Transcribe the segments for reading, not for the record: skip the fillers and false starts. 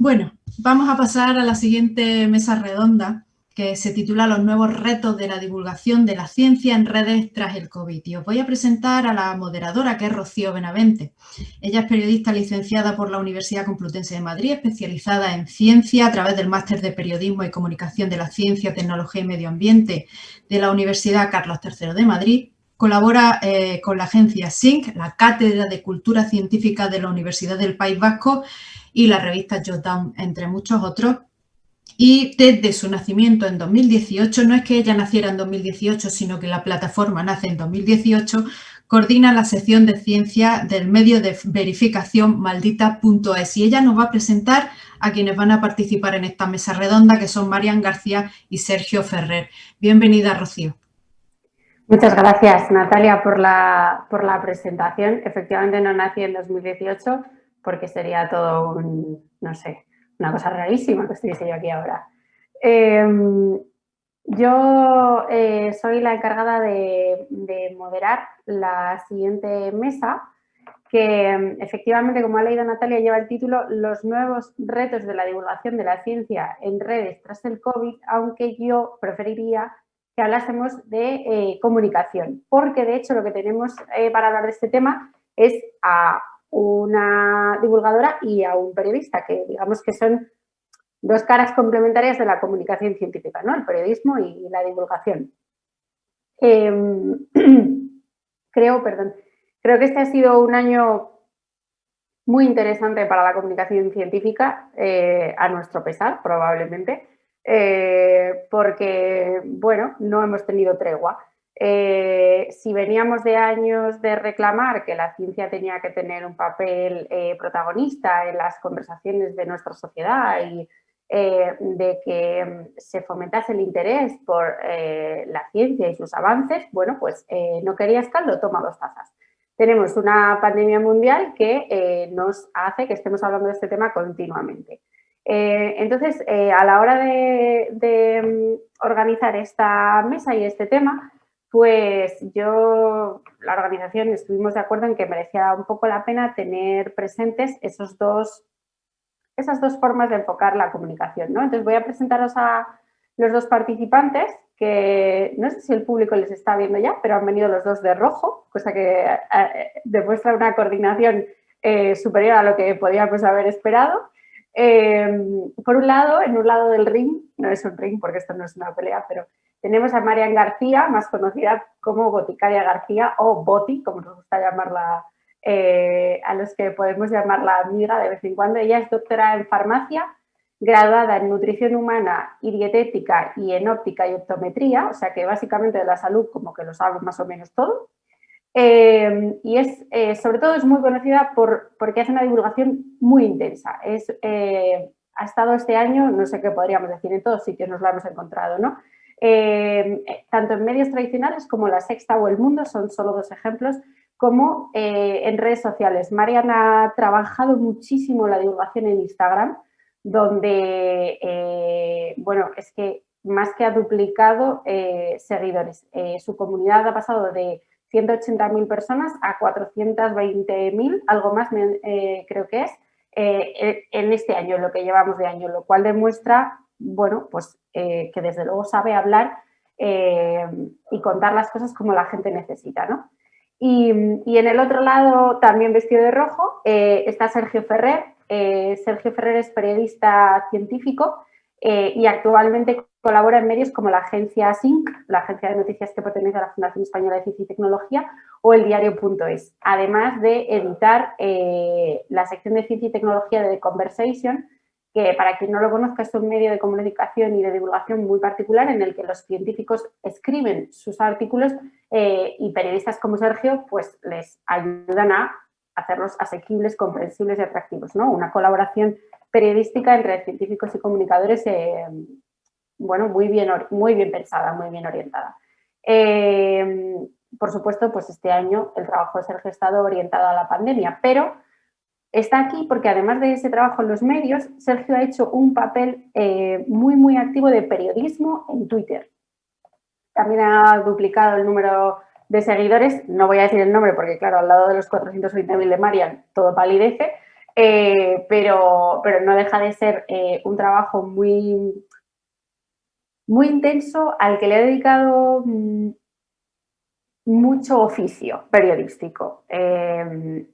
Bueno, vamos a pasar a la siguiente mesa redonda, que se titula Los nuevos retos de la divulgación de la ciencia en redes tras el COVID. Y os voy a presentar a la moderadora, que es Rocío Benavente. Ella es periodista licenciada por la Universidad Complutense de Madrid, especializada en ciencia a través del Máster de Periodismo y Comunicación de la Ciencia, Tecnología y Medio Ambiente de la Universidad Carlos III de Madrid. Colabora con la agencia SYNC, la Cátedra de Cultura Científica de la Universidad del País Vasco y la revista Jotdown, entre muchos otros. Y desde su nacimiento en 2018, no es que ella naciera en 2018, sino que la plataforma nace en 2018, coordina la sección de ciencia del medio de verificación maldita.es. Y ella nos va a presentar a quienes van a participar en esta mesa redonda, que son Marian García y Sergio Ferrer. Bienvenida, Rocío. Muchas gracias, Natalia, por la presentación. Efectivamente no nací en 2018 porque sería todo no sé, una cosa rarísima que estuviese yo aquí ahora. Yo soy la encargada de moderar la siguiente mesa, que efectivamente, como ha leído Natalia, lleva el título Los nuevos retos de la divulgación de la ciencia en redes tras el COVID, aunque yo preferiría que hablásemos de comunicación, porque de hecho lo que tenemos para hablar de este tema es a una divulgadora y a un periodista, que digamos que son dos caras complementarias de la comunicación científica, ¿no? El periodismo y la divulgación. Creo que este ha sido un año muy interesante para la comunicación científica, a nuestro pesar, probablemente, porque, bueno, no hemos tenido tregua. Si veníamos de años de reclamar que la ciencia tenía que tener un papel protagonista en las conversaciones de nuestra sociedad y de que se fomentase el interés por la ciencia y sus avances, bueno, pues no querías caldo, toma 2 tazas. Tenemos una pandemia mundial que nos hace que estemos hablando de este tema continuamente. Entonces, a la hora de organizar esta mesa y este tema, pues la organización, estuvimos de acuerdo en que merecía un poco la pena tener presentes esas dos formas de enfocar la comunicación, ¿no? Entonces, voy a presentaros a los dos participantes, que no sé si el público les está viendo ya, pero han venido los dos de rojo, cosa que demuestra una coordinación superior a lo que podíamos haber esperado. Por un lado, en un lado del ring, no es un ring porque esto no es una pelea, pero tenemos a Marian García, más conocida como Boticaria García o Boti, como nos gusta llamarla, a los que podemos llamarla amiga de vez en cuando. Ella es doctora en farmacia, graduada en nutrición humana y dietética y en óptica y optometría, o sea que básicamente de la salud como que lo sabe más o menos todo. Y sobre todo es muy conocida porque hace una divulgación muy intensa. Ha estado este año, no sé qué podríamos decir, en todos sitios nos lo hemos encontrado, ¿no? Tanto en medios tradicionales como La Sexta o El Mundo, son solo 2 ejemplos, como en redes sociales. Marian ha trabajado muchísimo la divulgación en Instagram, donde, bueno, es que más que ha duplicado seguidores. Su comunidad ha pasado de 180.000 personas a 420.000, algo más creo que es, en este año, lo que llevamos de año, lo cual demuestra, bueno, pues que desde luego sabe hablar y contar las cosas como la gente necesita, ¿no? Y en el otro lado, también vestido de rojo, está Sergio Ferrer. Sergio Ferrer es periodista científico y actualmente colabora en medios como la agencia SYNC, la agencia de noticias que pertenece a la Fundación Española de Ciencia y Tecnología, o el diario.es, además de editar la sección de Ciencia y Tecnología de The Conversation, que para quien no lo conozca es un medio de comunicación y de divulgación muy particular en el que los científicos escriben sus artículos y periodistas como Sergio pues les ayudan a hacerlos asequibles, comprensibles y atractivos, ¿no? Una colaboración periodística entre científicos y comunicadores, bueno, muy bien pensada, muy bien orientada. Por supuesto, pues este año el trabajo de Sergio ha estado orientado a la pandemia, pero está aquí porque además de ese trabajo en los medios, Sergio ha hecho un papel muy activo de periodismo en Twitter. También ha duplicado el número de seguidores, no voy a decir el nombre porque claro, al lado de los 420.000 de Marian todo palidece, pero no deja de ser un trabajo muy, muy intenso al que le he dedicado mucho oficio periodístico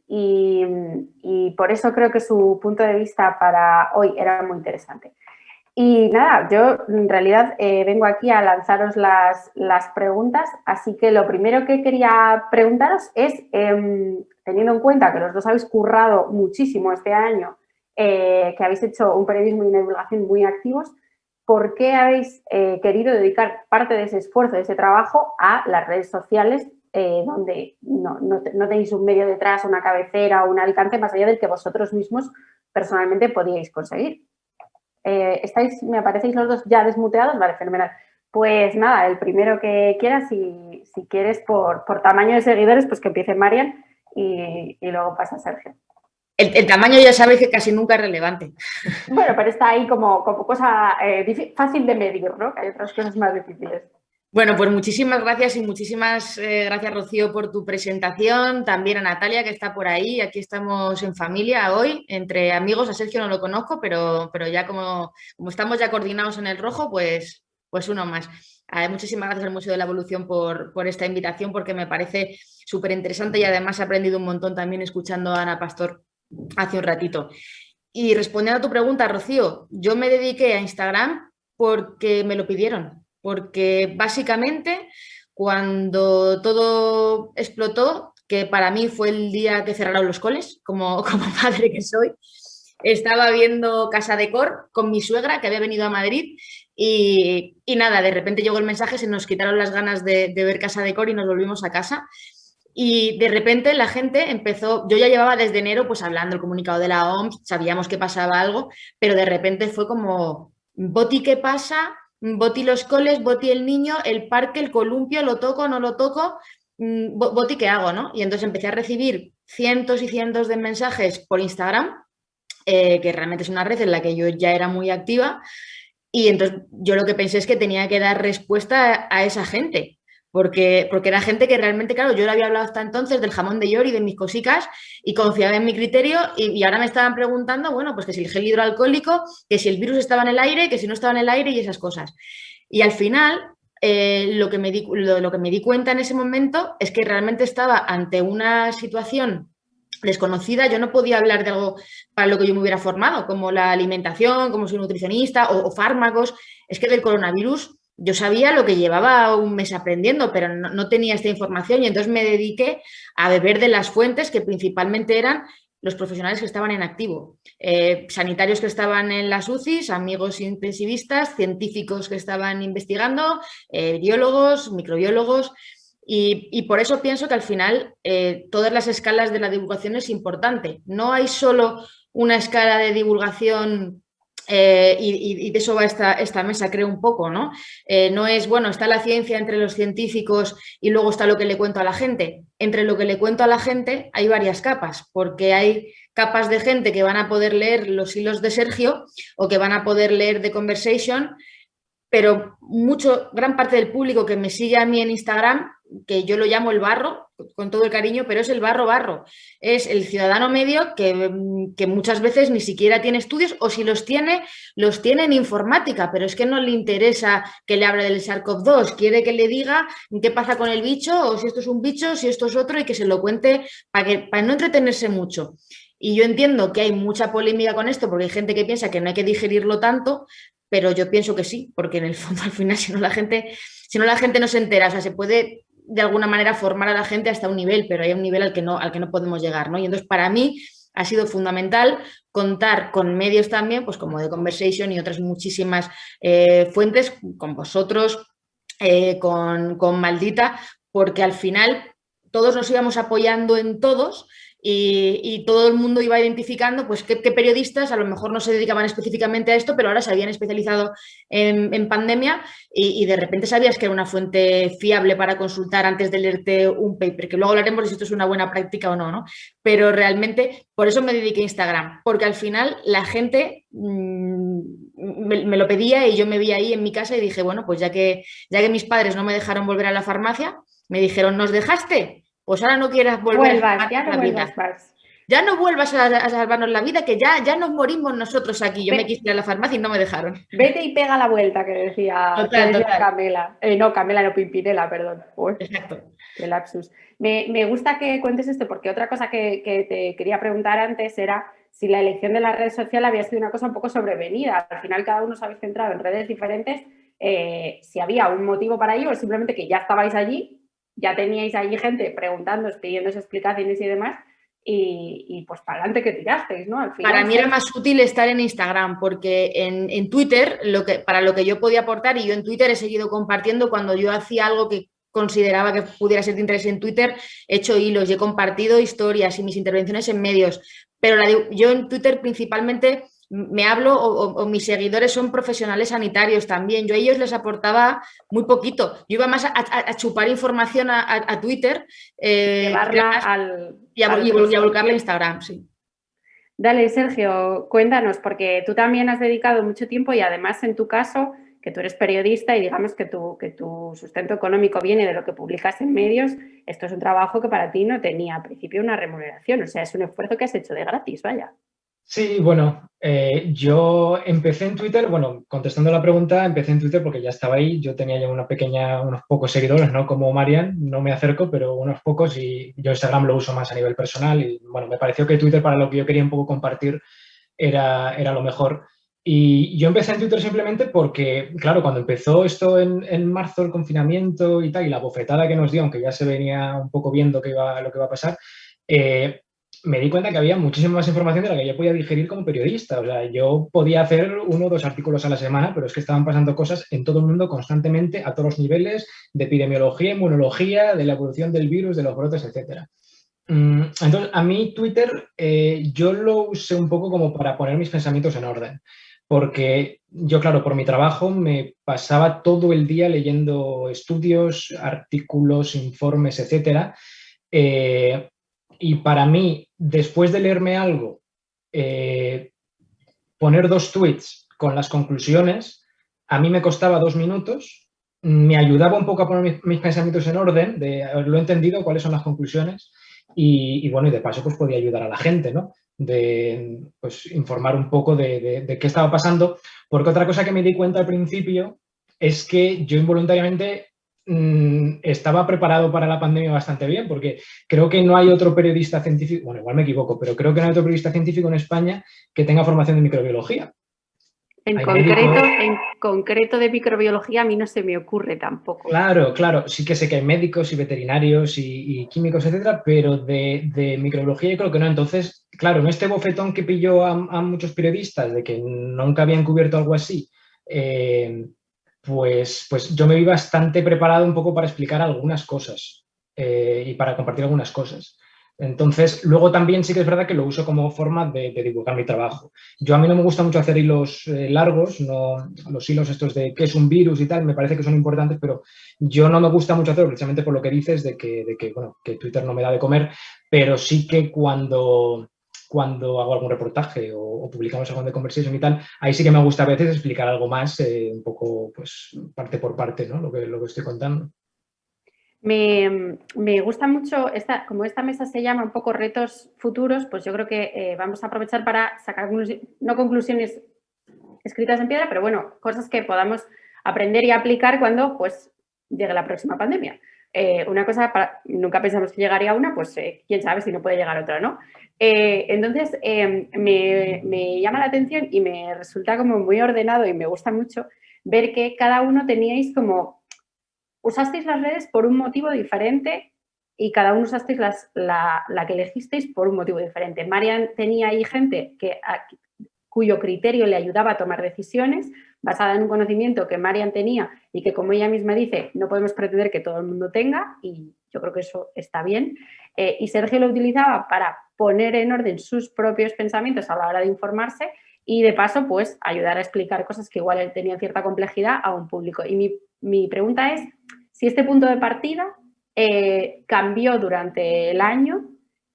y por eso creo que su punto de vista para hoy era muy interesante. Y nada, yo en realidad vengo aquí a lanzaros las preguntas, así que lo primero que quería preguntaros es, teniendo en cuenta que los dos habéis currado muchísimo este año, que habéis hecho un periodismo y una divulgación muy activos, ¿por qué habéis querido dedicar parte de ese esfuerzo, de ese trabajo a las redes sociales, donde no tenéis un medio detrás, una cabecera o un alcance más allá del que vosotros mismos personalmente podíais conseguir? Me aparecéis los dos ya desmuteados, vale, fenomenal. Pues nada, el primero que quieras, si quieres por tamaño de seguidores, pues que empiece Marian y luego pasa Sergio. El tamaño ya sabéis que casi nunca es relevante. Bueno, pero está ahí como cosa fácil de medir, ¿no? Que hay otras cosas más difíciles. Bueno, pues muchísimas gracias y muchísimas gracias, Rocío, por tu presentación. También a Natalia, que está por ahí. Aquí estamos en familia hoy, entre amigos. A Sergio no lo conozco, pero ya como estamos ya coordinados en el rojo, pues uno más. Muchísimas gracias al Museo de la Evolución por esta invitación, porque me parece súper interesante y además he aprendido un montón también escuchando a Ana Pastor hace un ratito. Y respondiendo a tu pregunta, Rocío, yo me dediqué a Instagram porque me lo pidieron. Porque básicamente cuando todo explotó, que para mí fue el día que cerraron los coles, como madre que soy, estaba viendo Casa de Cor con mi suegra que había venido a Madrid y nada, de repente llegó el mensaje, se nos quitaron las ganas de ver Casa de Cor y nos volvimos a casa. Y de repente la gente empezó, yo ya llevaba desde enero pues hablando el comunicado de la OMS, sabíamos que pasaba algo, pero de repente fue como, Boti, ¿qué pasa? Boti los coles, Boti el niño, el parque, el columpio, ¿lo toco, no lo toco? Boti, ¿qué hago? ¿No? Y entonces empecé a recibir cientos y cientos de mensajes por Instagram, que realmente es una red en la que yo ya era muy activa, y entonces yo lo que pensé es que tenía que dar respuesta a esa gente. Porque era gente que realmente, claro, yo le había hablado hasta entonces del jamón de york y de mis cosicas y confiaba en mi criterio y ahora me estaban preguntando, bueno, pues que si el gel hidroalcohólico, que si el virus estaba en el aire, que si no estaba en el aire y esas cosas. Y al final, lo que me di cuenta en ese momento es que realmente estaba ante una situación desconocida. Yo no podía hablar de algo para lo que yo me hubiera formado, como la alimentación, como soy nutricionista o fármacos. Es que del coronavirus yo sabía lo que llevaba un mes aprendiendo, pero no tenía esta información y entonces me dediqué a beber de las fuentes que principalmente eran los profesionales que estaban en activo, sanitarios que estaban en las UCIs, amigos intensivistas, científicos que estaban investigando, biólogos, microbiólogos. Y por eso pienso que al final todas las escalas de la divulgación es importante. No hay solo una escala de divulgación y de eso va esta mesa, creo, un poco, ¿no? No es, bueno, está la ciencia entre los científicos y luego está lo que le cuento a la gente. Entre lo que le cuento a la gente hay varias capas, porque hay capas de gente que van a poder leer los hilos de Sergio o que van a poder leer The Conversation, pero gran parte del público que me sigue a mí en Instagram, que yo lo llamo el barro, con todo el cariño, pero es el barro. Es el ciudadano medio que muchas veces ni siquiera tiene estudios o si los tiene en informática, pero es que no le interesa que le hable del SARS-CoV-2, quiere que le diga qué pasa con el bicho o si esto es un bicho, si esto es otro y que se lo cuente para no entretenerse mucho. Y yo entiendo que hay mucha polémica con esto porque hay gente que piensa que no hay que digerirlo tanto, pero yo pienso que sí, porque en el fondo al final si no la gente no se entera, o sea, se puede de alguna manera formar a la gente hasta un nivel, pero hay un nivel al que no podemos llegar, ¿no? Y entonces para mí ha sido fundamental contar con medios también, pues como The Conversation y otras muchísimas fuentes, con vosotros, con Maldita, porque al final todos nos íbamos apoyando en todos y todo el mundo iba identificando pues qué periodistas a lo mejor no se dedicaban específicamente a esto, pero ahora se habían especializado en pandemia y de repente sabías que era una fuente fiable para consultar antes de leerte un paper, que luego hablaremos de si esto es una buena práctica o no, ¿no? Pero realmente por eso me dediqué a Instagram, porque al final la gente me lo pedía y yo me vi ahí en mi casa y dije, bueno, pues ya que mis padres no me dejaron volver a la farmacia, me dijeron, ¿nos dejaste? Pues ahora no quieras volver a ya no vuelvas más. ya no vuelvas a salvarnos la vida, que ya nos morimos nosotros aquí. Yo me quise ir a la farmacia y no me dejaron. Vete y pega la vuelta, que decía, Total. Camela. Camela no, Pimpinela, perdón. Uy, exacto. Qué lapsus. Me gusta que cuentes esto, porque otra cosa que te quería preguntar antes era si la elección de la red social había sido una cosa un poco sobrevenida. Al final cada uno os habéis centrado en redes diferentes, si había un motivo para ello o simplemente que ya estabais allí, ya teníais allí gente preguntándoos, pidiéndose explicaciones y demás, y pues para adelante que tirasteis, ¿no? Al final, para mí era más útil estar en Instagram, porque en Twitter, para lo que yo podía aportar, y yo en Twitter he seguido compartiendo cuando yo hacía algo que consideraba que pudiera ser de interés en Twitter, he hecho hilos y he compartido historias y mis intervenciones en medios, pero yo en Twitter principalmente me hablo o mis seguidores son profesionales sanitarios también, yo a ellos les aportaba muy poquito, yo iba más a chupar información a Twitter llevarla y a volcarla a Instagram, sí. Dale, Sergio, cuéntanos, porque tú también has dedicado mucho tiempo y además en tu caso, que tú eres periodista y digamos que tu sustento económico viene de lo que publicas en medios, esto es un trabajo que para ti no tenía al principio una remuneración, o sea, es un esfuerzo que has hecho de gratis, vaya. Sí, bueno, yo empecé en Twitter, bueno, contestando la pregunta, empecé en Twitter porque ya estaba ahí, yo tenía ya unos pocos seguidores, no como Marian, no me acerco, pero unos pocos, y yo Instagram lo uso más a nivel personal y bueno, me pareció que Twitter para lo que yo quería un poco compartir era lo mejor. Y yo empecé en Twitter simplemente porque, claro, cuando empezó esto en marzo, el confinamiento y tal, y la bofetada que nos dio, aunque ya se venía un poco viendo lo que iba a pasar, me di cuenta que había muchísima más información de la que yo podía digerir como periodista. O sea, yo podía hacer 1 o 2 artículos a la semana, pero es que estaban pasando cosas en todo el mundo constantemente, a todos los niveles, de epidemiología, inmunología, de la evolución del virus, de los brotes, etcétera. Entonces, a mí Twitter yo lo usé un poco como para poner mis pensamientos en orden, porque yo, claro, por mi trabajo me pasaba todo el día leyendo estudios, artículos, informes, etcétera. Y para mí, después de leerme algo, poner 2 tweets con las conclusiones, a mí me costaba 2 minutos, me ayudaba un poco a poner mis pensamientos en orden, de haberlo entendido, cuáles son las conclusiones, y bueno, y de paso pues podía ayudar a la gente, ¿no? De pues, informar un poco de qué estaba pasando, porque otra cosa que me di cuenta al principio es que yo involuntariamente estaba preparado para la pandemia bastante bien, porque creo que no hay otro periodista científico, bueno, igual me equivoco, pero creo que no hay otro periodista científico en España que tenga formación de microbiología. En concreto de microbiología a mí no se me ocurre tampoco. Claro, sí que sé que hay médicos y veterinarios y químicos, etcétera, pero de microbiología yo creo que no. Entonces, claro, en este bofetón que pilló a muchos periodistas de que nunca habían cubierto algo así, pues yo me vi bastante preparado un poco para explicar algunas cosas y para compartir algunas cosas. Entonces, luego también sí que es verdad que lo uso como forma de divulgar mi trabajo. A mí no me gusta mucho hacer hilos largos, no, los hilos estos de qué es un virus y tal, me parece que son importantes, pero yo no me gusta mucho hacerlo precisamente por lo que dices de que Twitter no me da de comer, pero sí que cuando hago algún reportaje o publicamos algo de conversación y tal, ahí sí que me gusta a veces explicar algo más, un poco pues parte por parte, ¿no? Lo que estoy contando. Me gusta mucho, como esta mesa se llama un poco retos futuros, pues yo creo que vamos a aprovechar para sacar no conclusiones escritas en piedra, pero bueno, cosas que podamos aprender y aplicar cuando pues llegue la próxima pandemia. Una cosa, nunca pensamos que llegaría una, pues quién sabe si no puede llegar otra, ¿no? Entonces, me llama la atención y me resulta como muy ordenado y me gusta mucho ver que cada uno teníais como, usasteis las redes por un motivo diferente y cada uno usasteis la que elegisteis por un motivo diferente. Marian tenía ahí gente cuyo criterio le ayudaba a tomar decisiones basada en un conocimiento que Marian tenía y que, como ella misma dice, no podemos pretender que todo el mundo tenga, y yo creo que eso está bien. Y Sergio lo utilizaba para poner en orden sus propios pensamientos a la hora de informarse y, de paso, pues ayudar a explicar cosas que igual tenían cierta complejidad a un público. Y mi pregunta es si este punto de partida cambió durante el año.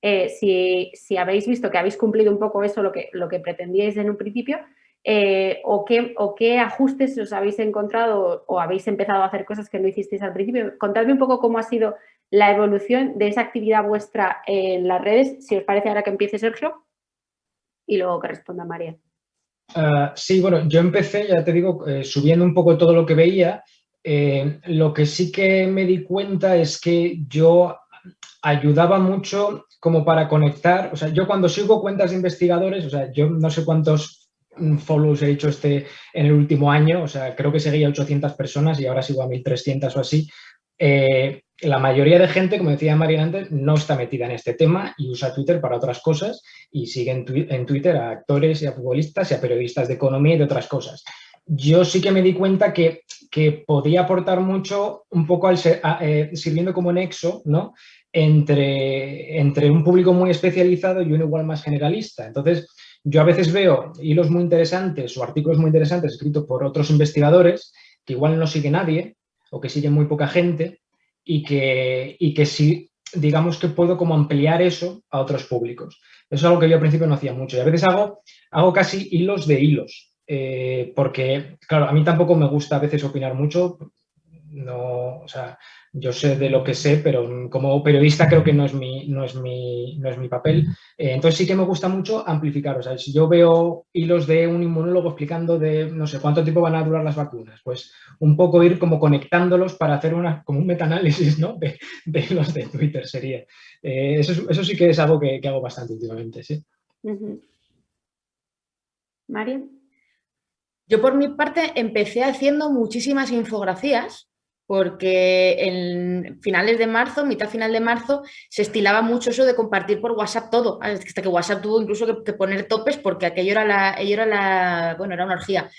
Si habéis visto que habéis cumplido un poco eso, lo que pretendíais en un principio, o qué ajustes os habéis encontrado o habéis empezado a hacer cosas que no hicisteis al principio. Contadme un poco cómo ha sido la evolución de esa actividad vuestra en las redes. Si os parece, ahora que empiece Sergio y luego que responda María. Sí, bueno, yo empecé, ya te digo, subiendo un poco todo lo que veía. Lo que sí que me di cuenta es que yo ayudaba mucho como para conectar, o sea, yo cuando sigo cuentas de investigadores, o sea, yo no sé cuántos follows he hecho en el último año, o sea, creo que seguía a 800 personas y ahora sigo a 1300 o así. La mayoría de gente, como decía María antes, no está metida en este tema y usa Twitter para otras cosas y sigue en Twitter a actores y a futbolistas y a periodistas de economía y de otras cosas. Yo sí que me di cuenta que podía aportar mucho un poco sirviendo como nexo, ¿no? Entre un público muy especializado y uno igual más generalista. Entonces, yo a veces veo hilos muy interesantes o artículos muy interesantes escritos por otros investigadores que igual no sigue nadie o que sigue muy poca gente y que sí, digamos que puedo como ampliar eso a otros públicos. Eso es algo que yo al principio no hacía mucho y a veces hago casi hilos de hilos. Porque, claro, a mí tampoco me gusta a veces opinar mucho, no, o sea, yo sé de lo que sé, pero como periodista creo que no es mi papel. Entonces sí que me gusta mucho amplificar, o sea, si yo veo hilos de un inmunólogo explicando de no sé cuánto tiempo van a durar las vacunas, pues un poco ir como conectándolos para hacer como un metaanálisis, ¿no? de los de Twitter sería. Eso sí que es algo que hago bastante últimamente, sí. María. Yo por mi parte empecé haciendo muchísimas infografías porque en finales de marzo, mitad final de marzo, se estilaba mucho eso de compartir por WhatsApp todo, hasta que WhatsApp tuvo incluso que poner topes porque aquello era una orgía.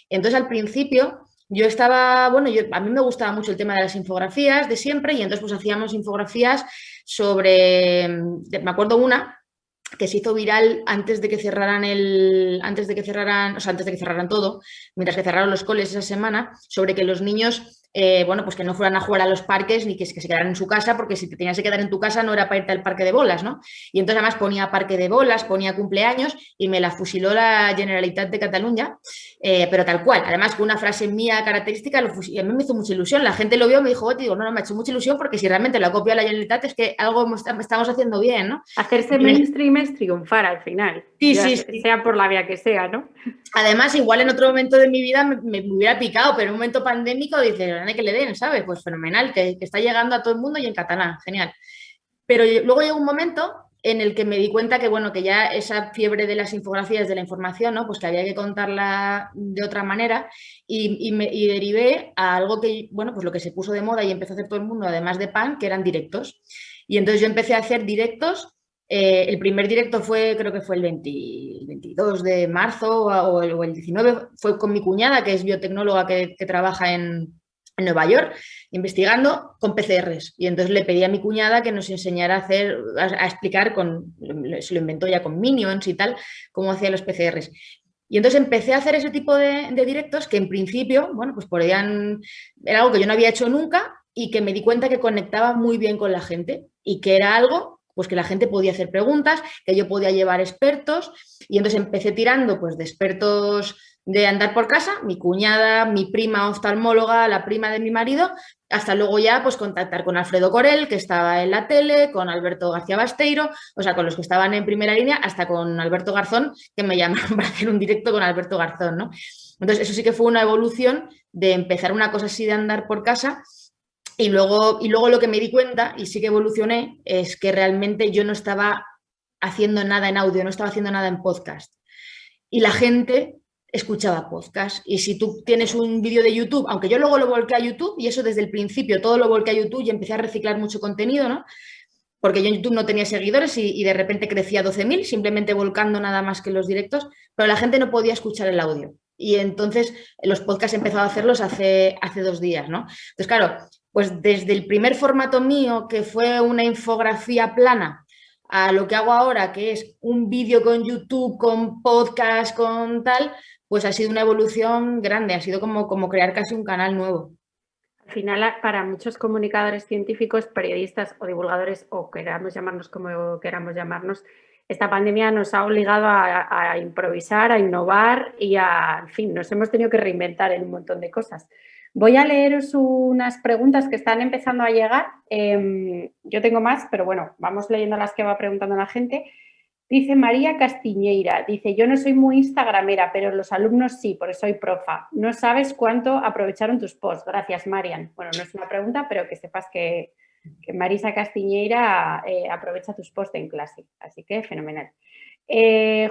Entonces al principio yo estaba, a mí me gustaba mucho el tema de las infografías de siempre y entonces pues hacíamos infografías me acuerdo una que se hizo viral antes de que cerraran todo, mientras que cerraron los coles esa semana, sobre que los niños, pues que no fueran a jugar a los parques ni que se quedaran en su casa, porque si te tenías que quedar en tu casa no era para irte al parque de bolas, ¿no? Y entonces además ponía parque de bolas, ponía cumpleaños y me la fusiló la Generalitat de Cataluña, pero tal cual, además con una frase mía característica, y a mí me hizo mucha ilusión, la gente lo vio y me dijo, no, me ha hecho mucha ilusión porque si realmente la copia de la Generalitat es que algo estamos haciendo bien, ¿no? Hacerse mainstream es triunfar al final, sí. Sea por la vía que sea, ¿no? Además, igual en otro momento de mi vida me hubiera picado, pero en un momento pandémico dices, que le den, ¿sabes? Pues fenomenal, que está llegando a todo el mundo y en catalán, genial. Pero luego llegó un momento en el que me di cuenta que ya esa fiebre de las infografías, de la información, ¿no? Pues que había que contarla de otra manera y derivé a algo que, pues lo que se puso de moda y empezó a hacer todo el mundo, además de pan, que eran directos. Y entonces yo empecé a hacer directos. El primer directo creo que fue el 22 de marzo o el 19, fue con mi cuñada, que es biotecnóloga que trabaja en Nueva York, investigando con PCRs. Y entonces le pedí a mi cuñada que nos enseñara a explicar, se lo inventó ya con Minions y tal, cómo hacía los PCRs. Y entonces empecé a hacer ese tipo de directos que en principio, pues era algo que yo no había hecho nunca y que me di cuenta que conectaba muy bien con la gente y que era algo pues que la gente podía hacer preguntas, que yo podía llevar expertos y entonces empecé tirando pues de expertos de andar por casa, mi cuñada, mi prima oftalmóloga, la prima de mi marido, hasta luego ya pues contactar con Alfredo Corel, que estaba en la tele, con Alberto García Basteiro, o sea, con los que estaban en primera línea, hasta con Alberto Garzón, que me llamaron para hacer un directo con Alberto Garzón, ¿no? Entonces eso sí que fue una evolución de empezar una cosa así de andar por casa. Y luego lo que me di cuenta, y sí que evolucioné, es que realmente yo no estaba haciendo nada en audio, no estaba haciendo nada en podcast. Y la gente escuchaba podcast. Y si tú tienes un vídeo de YouTube, aunque yo luego lo volqué a YouTube, y eso desde el principio, todo lo volqué a YouTube y empecé a reciclar mucho contenido, ¿no? Porque yo en YouTube no tenía seguidores y de repente crecía 12.000, simplemente volcando nada más que los directos, pero la gente no podía escuchar el audio. Y entonces los podcasts he empezado a hacerlos hace 2 días, ¿no? Entonces, claro, pues desde el primer formato mío, que fue una infografía plana, a lo que hago ahora, que es un vídeo con YouTube, con podcast, con tal, pues ha sido una evolución grande, ha sido como crear casi un canal nuevo. Al final, para muchos comunicadores científicos, periodistas o divulgadores, o queramos llamarnos como queramos llamarnos, esta pandemia nos ha obligado a improvisar, a innovar y en fin, nos hemos tenido que reinventar en un montón de cosas. Voy a leeros unas preguntas que están empezando a llegar. Yo tengo más, pero bueno, vamos leyendo las que va preguntando la gente. Dice María Castiñeira, dice, yo no soy muy instagramera, pero los alumnos sí, porque soy profa. No sabes cuánto aprovecharon tus posts. Gracias, Marian. Bueno, no es una pregunta, pero que sepas que Marisa Castiñeira aprovecha tus posts en clase. Así que fenomenal.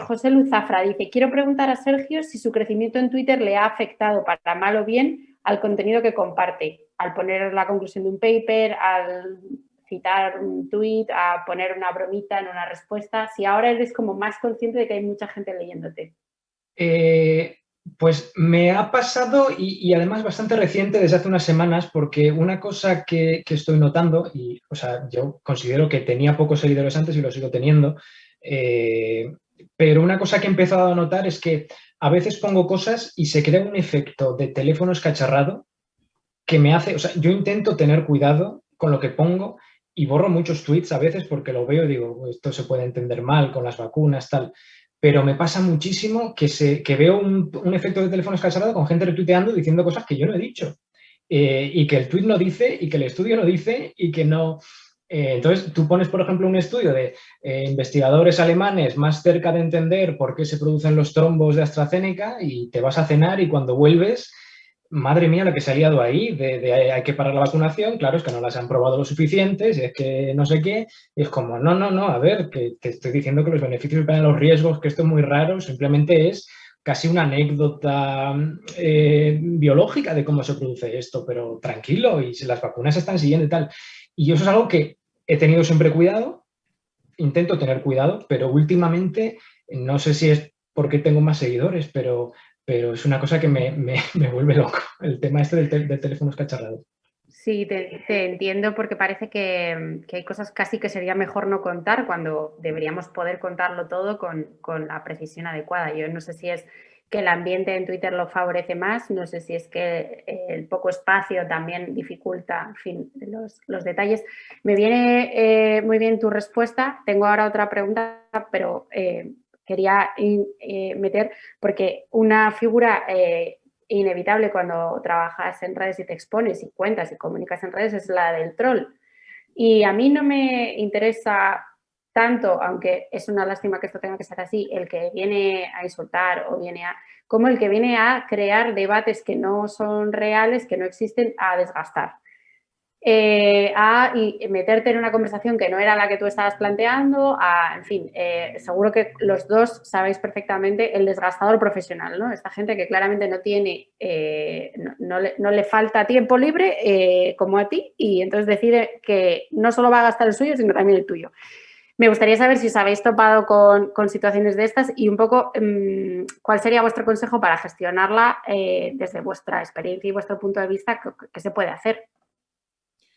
José Luzafra dice, quiero preguntar a Sergio si su crecimiento en Twitter le ha afectado para mal o bien al contenido que comparte, al poner la conclusión de un paper, al citar un tuit, a poner una bromita en una respuesta, si ahora eres como más consciente de que hay mucha gente leyéndote. Pues me ha pasado y además bastante reciente desde hace unas semanas, porque una cosa que estoy notando, y o sea, yo considero que tenía pocos seguidores antes y lo sigo teniendo, pero una cosa que he empezado a notar es que a veces pongo cosas y se crea un efecto de teléfono escacharrado que me hace, o sea, yo intento tener cuidado con lo que pongo y borro muchos tweets a veces porque lo veo y digo, esto se puede entender mal con las vacunas, tal. Pero me pasa muchísimo que veo un efecto de teléfono escacharrado con gente retuiteando diciendo cosas que yo no he dicho. Y que el tweet no dice y que el estudio no dice y que no... entonces, tú pones, por ejemplo, un estudio de investigadores alemanes más cerca de entender por qué se producen los trombos de AstraZeneca y te vas a cenar y cuando vuelves, madre mía, lo que se ha liado ahí, hay que parar la vacunación, claro, es que no las han probado lo suficiente, es que no sé qué, y es como, no, a ver, que te estoy diciendo que los beneficios superan los riesgos, que esto es muy raro, simplemente es casi una anécdota biológica de cómo se produce esto, pero tranquilo, y si las vacunas se están siguiendo y tal. Y eso es algo que he tenido siempre cuidado, intento tener cuidado, pero últimamente, no sé si es porque tengo más seguidores, pero es una cosa que me vuelve loco, el tema este del teléfono escacharrado. Sí, te entiendo porque parece que hay cosas casi que sería mejor no contar cuando deberíamos poder contarlo todo con la precisión adecuada. Yo no sé si es que el ambiente en Twitter lo favorece más, no sé si es que el poco espacio también dificulta, en fin, los detalles. Me viene muy bien tu respuesta. Tengo ahora otra pregunta, pero quería meter, porque una figura inevitable cuando trabajas en redes y te expones y cuentas y comunicas en redes es la del troll. Y a mí no me interesa tanto, aunque es una lástima que esto tenga que ser así, el que viene a insultar o viene a... como el que viene a crear debates que no son reales, que no existen, a desgastar. A meterte en una conversación que no era la que tú estabas planteando, en fin, seguro que los dos sabéis perfectamente el desgastador profesional, ¿no? Esta gente que claramente no tiene, no le falta tiempo libre como a ti y entonces decide que no solo va a gastar el suyo, sino también el tuyo. Me gustaría saber si os habéis topado con situaciones de estas y un poco cuál sería vuestro consejo para gestionarla desde vuestra experiencia y vuestro punto de vista, ¿qué se puede hacer?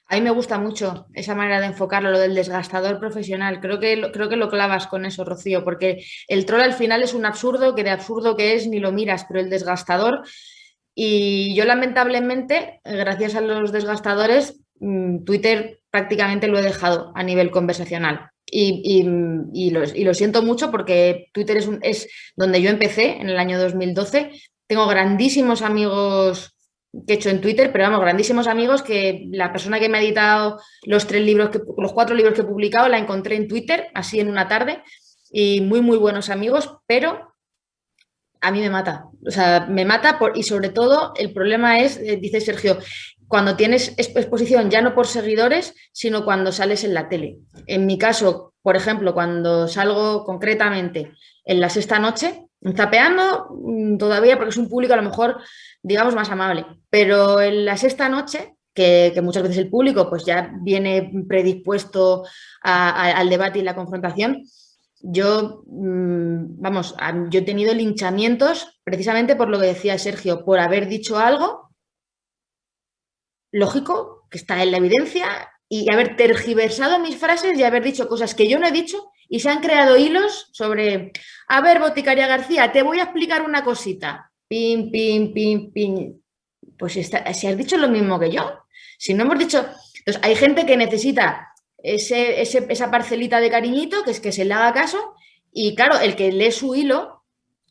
A mí me gusta mucho esa manera de enfocarlo, lo del desgastador profesional. Creo que lo clavas con eso, Rocío, porque el troll al final es un absurdo, que de absurdo que es ni lo miras, pero el desgastador... Y yo lamentablemente, gracias a los desgastadores, Twitter prácticamente lo he dejado a nivel conversacional. Y lo siento mucho porque Twitter es donde yo empecé en el año 2012. Tengo grandísimos amigos que he hecho en Twitter, pero vamos, grandísimos amigos que la persona que me ha editado los 4 libros que he publicado la encontré en Twitter, así en una tarde, y muy, muy buenos amigos, pero a mí me mata. O sea, me mata y sobre todo el problema es, dice Sergio, cuando tienes exposición ya no por seguidores, sino cuando sales en la tele. En mi caso, por ejemplo, cuando salgo concretamente en La Sexta Noche, zapeando todavía porque es un público a lo mejor, digamos, más amable, pero en La Sexta Noche, que muchas veces el público pues ya viene predispuesto al debate y la confrontación, yo he tenido linchamientos precisamente por lo que decía Sergio, por haber dicho algo lógico, que está en la evidencia, y haber tergiversado mis frases y haber dicho cosas que yo no he dicho y se han creado hilos sobre, a ver, Boticaria García, te voy a explicar una cosita, pim, pim, pim, pim, pues si has dicho lo mismo que yo, si no hemos dicho, entonces hay gente que necesita esa parcelita de cariñito, que es que se le haga caso, y claro, el que lee su hilo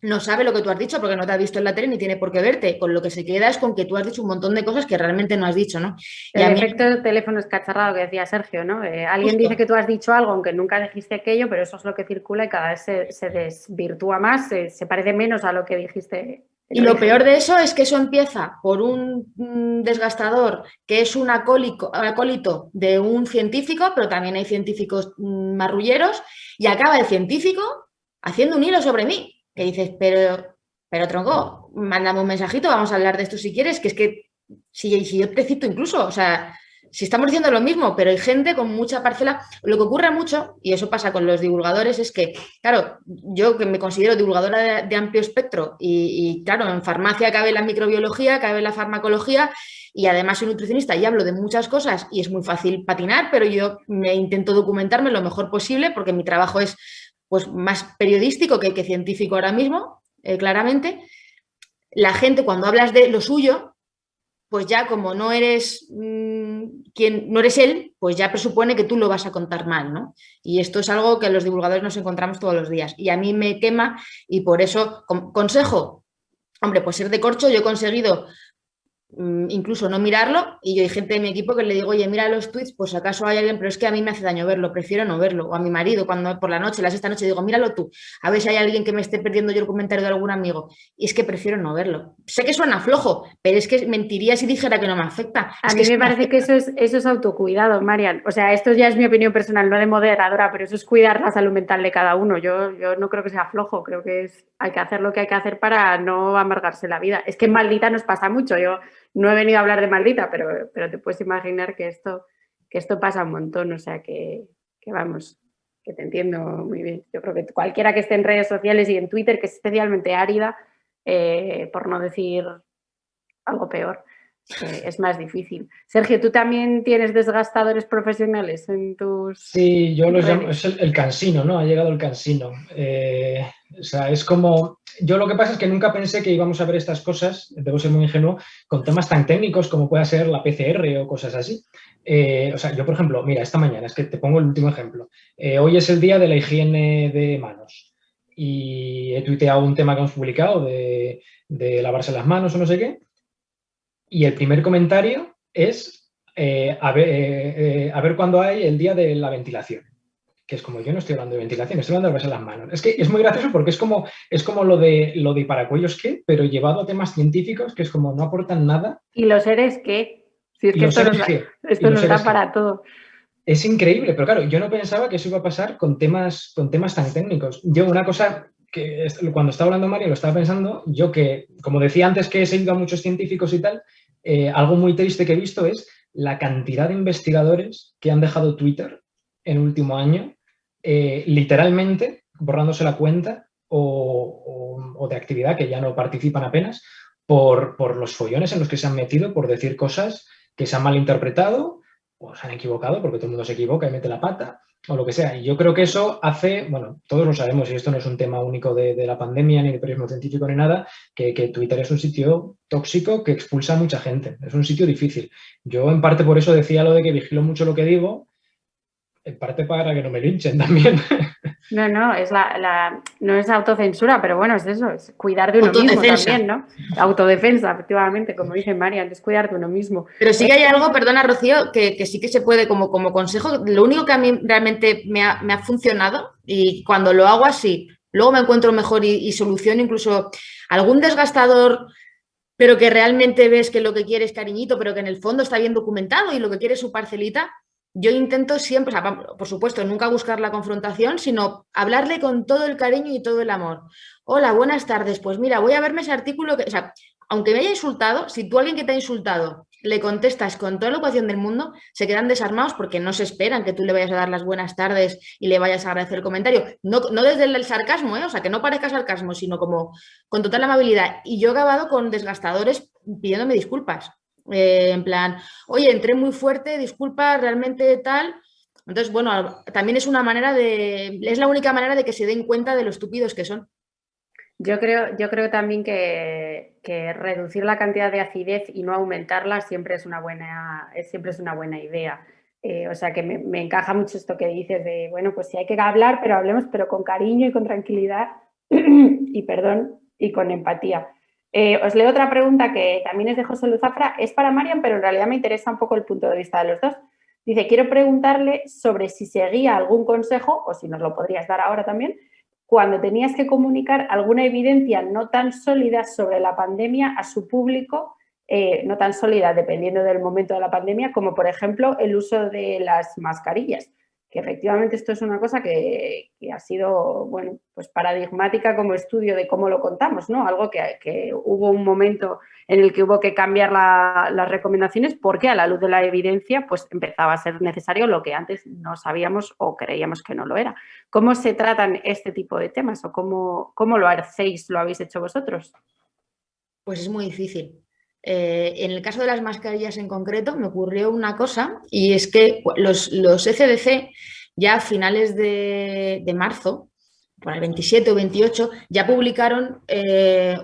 no sabe lo que tú has dicho porque no te ha visto en la tele ni tiene por qué verte. Con lo que se queda es con que tú has dicho un montón de cosas que realmente no has dicho, ¿no? Y El a mí, efecto de teléfono escacharrado que decía Sergio, ¿no? Alguien dice que tú has dicho algo aunque nunca dijiste aquello, pero eso es lo que circula y cada vez se desvirtúa más, se parece menos a lo que dijiste. y lo peor de eso es que eso empieza por un desgastador que es un acólito de un científico, pero también hay científicos marrulleros, y acaba el científico haciendo un hilo sobre mí, que dices, pero tronco, mándame un mensajito, vamos a hablar de esto si quieres, que es que si yo te cito incluso, o sea, si estamos diciendo lo mismo, pero hay gente con mucha parcela. Lo que ocurre mucho, y eso pasa con los divulgadores, es que, claro, yo que me considero divulgadora de amplio espectro y, claro, en farmacia cabe la microbiología, cabe la farmacología y además soy nutricionista y hablo de muchas cosas y es muy fácil patinar, pero yo me intento documentarme lo mejor posible porque mi trabajo es pues, más periodístico que científico ahora mismo, claramente. La gente cuando hablas de lo suyo, pues ya como no eres no eres él, pues ya presupone que tú lo vas a contar mal, ¿no? Y esto es algo que los divulgadores nos encontramos todos los días. Y a mí me quema y por eso, consejo, hombre, pues ser de corcho, yo he conseguido incluso no mirarlo y yo hay gente de mi equipo que le digo, oye, mira los tweets, pues acaso hay alguien, pero es que a mí me hace daño verlo, prefiero no verlo, o a mi marido cuando por la noche, la sexta noche, digo, míralo tú, a ver si hay alguien que me esté perdiendo yo el comentario de algún amigo, y es que prefiero no verlo. Sé que suena flojo, pero es que mentiría si dijera que no me afecta. A mí me parece que eso es autocuidado, Marian. O sea, esto ya es mi opinión personal, no de moderadora, pero eso es cuidar la salud mental de cada uno. Yo no creo que sea flojo, creo que hay que hacer lo que hay que hacer para no amargarse la vida. Es que en Maldita nos pasa mucho. Yo no he venido a hablar de Maldita, pero te puedes imaginar que esto pasa un montón. O sea, que vamos, que te entiendo muy bien. Yo creo que cualquiera que esté en redes sociales y en Twitter, que es especialmente árida, por no decir algo peor, es más difícil. Sergio, ¿tú también tienes desgastadores profesionales en tus Sí, yo los redes? llamo, es el cansino, ¿no? Ha llegado el cansino. O sea, es como, yo lo que pasa es que nunca pensé que íbamos a ver estas cosas, debo ser muy ingenuo, con temas tan técnicos como pueda ser la PCR o cosas así. O sea, yo, por ejemplo, mira, esta mañana, es que te pongo el último ejemplo. Hoy es el día de la higiene de manos y he tuiteado un tema que hemos publicado de lavarse las manos o no sé qué. Y el primer comentario es a ver cuándo hay el día de la ventilación. Que es como, yo no estoy hablando de ventilación, estoy hablando de lavarse las manos. Es que es muy gracioso porque es como lo de paracuellos qué, pero llevado a temas científicos que es como no aportan nada. ¿Y los seres qué? Si es que esto nos da para todo. Es increíble, pero claro, yo no pensaba que eso iba a pasar con temas tan técnicos. Yo una cosa que cuando estaba hablando Mario lo estaba pensando, yo que, como decía antes que he seguido a muchos científicos y tal, algo muy triste que he visto es la cantidad de investigadores que han dejado Twitter en el último año, literalmente borrándose la cuenta o de actividad que ya no participan apenas por los follones en los que se han metido por decir cosas que se han malinterpretado o se han equivocado, porque todo el mundo se equivoca y mete la pata, o lo que sea. Y yo creo que eso hace, bueno, todos lo sabemos, y esto no es un tema único de la pandemia, ni de periodismo científico, ni nada, que Twitter es un sitio tóxico que expulsa a mucha gente. Es un sitio difícil. Yo, en parte, por eso decía lo de que vigilo mucho lo que digo, en parte para que no me linchen también. No, no es autocensura, pero bueno, es eso, es cuidar de uno mismo también, ¿no? Autodefensa, efectivamente, como dice Marian, es cuidar de uno mismo. Pero sí que hay algo, perdona Rocío, que sí que se puede como consejo. Lo único que a mí realmente me ha funcionado y cuando lo hago así, luego me encuentro mejor y soluciono incluso algún desgastador, pero que realmente ves que lo que quiere es cariñito, pero que en el fondo está bien documentado y lo que quiere es su parcelita. Yo intento siempre, o sea, por supuesto, nunca buscar la confrontación, sino hablarle con todo el cariño y todo el amor. Hola, buenas tardes. Pues mira, voy a verme ese artículo que, o sea, aunque me haya insultado, si tú a alguien que te ha insultado le contestas con toda la educación del mundo, se quedan desarmados porque no se esperan que tú le vayas a dar las buenas tardes y le vayas a agradecer el comentario. No desde el sarcasmo, o sea, que no parezca sarcasmo, sino como con total amabilidad. Y yo he acabado con desgastadores pidiéndome disculpas. En plan, oye, entré muy fuerte, disculpa, realmente tal. Entonces, bueno, también es es la única manera de que se den cuenta de lo estúpidos que son. Yo creo también que reducir la cantidad de acidez y no aumentarla siempre es una buena idea. O sea que me encaja mucho esto que dices de, bueno, pues sí hay que hablar, pero hablemos, pero con cariño y con tranquilidad y con empatía. Os leo otra pregunta que también es de José Luzafra, es para Marian, pero en realidad me interesa un poco el punto de vista de los dos. Dice, quiero preguntarle sobre si seguía algún consejo, o si nos lo podrías dar ahora también, cuando tenías que comunicar alguna evidencia no tan sólida sobre la pandemia a su público, no tan sólida dependiendo del momento de la pandemia, como por ejemplo el uso de las mascarillas, que efectivamente esto es una cosa que ha sido, bueno, pues paradigmática como estudio de cómo lo contamos, ¿no? Algo que hubo un momento en el que hubo que cambiar las recomendaciones porque a la luz de la evidencia pues empezaba a ser necesario lo que antes no sabíamos o creíamos que no lo era. ¿Cómo se tratan este tipo de temas o cómo lo hacéis, lo habéis hecho vosotros? Pues es muy difícil. En el caso de las mascarillas en concreto me ocurrió una cosa y es que los ECDC ya a finales de marzo, por el 27 o 28, ya publicaron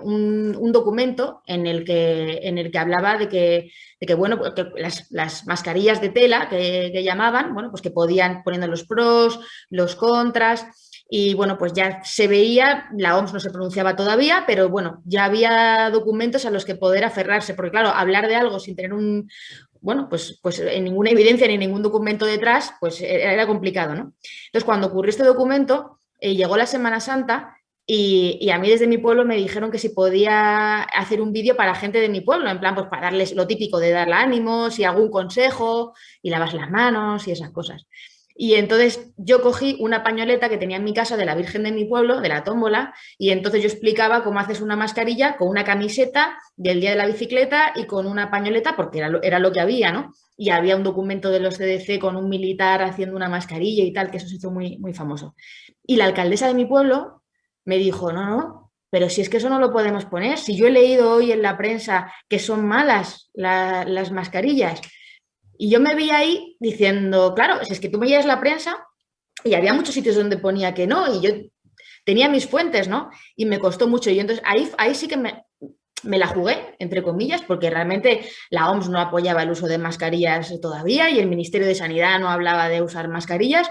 un documento en el que hablaba de que bueno, que las mascarillas de tela que llamaban, bueno, pues que podían poniendo los pros, los contras. Y bueno, pues ya se veía, la OMS no se pronunciaba todavía, pero bueno, ya había documentos a los que poder aferrarse, porque claro, hablar de algo sin tener pues en ninguna evidencia ni ningún documento detrás, pues era complicado, ¿no? Entonces, cuando ocurrió este documento, llegó la Semana Santa y a mí desde mi pueblo me dijeron que si podía hacer un vídeo para gente de mi pueblo, en plan, pues para darles lo típico de darle ánimos y algún consejo y lavas las manos y esas cosas. Y entonces yo cogí una pañoleta que tenía en mi casa de la Virgen de mi pueblo, de la tómbola, y entonces yo explicaba cómo haces una mascarilla con una camiseta del día de la bicicleta y con una pañoleta, porque era lo que había, ¿no? Y había un documento de los CDC con un militar haciendo una mascarilla y tal, que eso se hizo muy, muy famoso. Y la alcaldesa de mi pueblo me dijo, no, pero si es que eso no lo podemos poner, si yo he leído hoy en la prensa que son malas las mascarillas. Y yo me vi ahí diciendo, claro, si es que tú me llevas la prensa y había muchos sitios donde ponía que no y yo tenía mis fuentes, ¿no? Y me costó mucho. Y entonces ahí sí que me la jugué, entre comillas, porque realmente la OMS no apoyaba el uso de mascarillas todavía y el Ministerio de Sanidad no hablaba de usar mascarillas,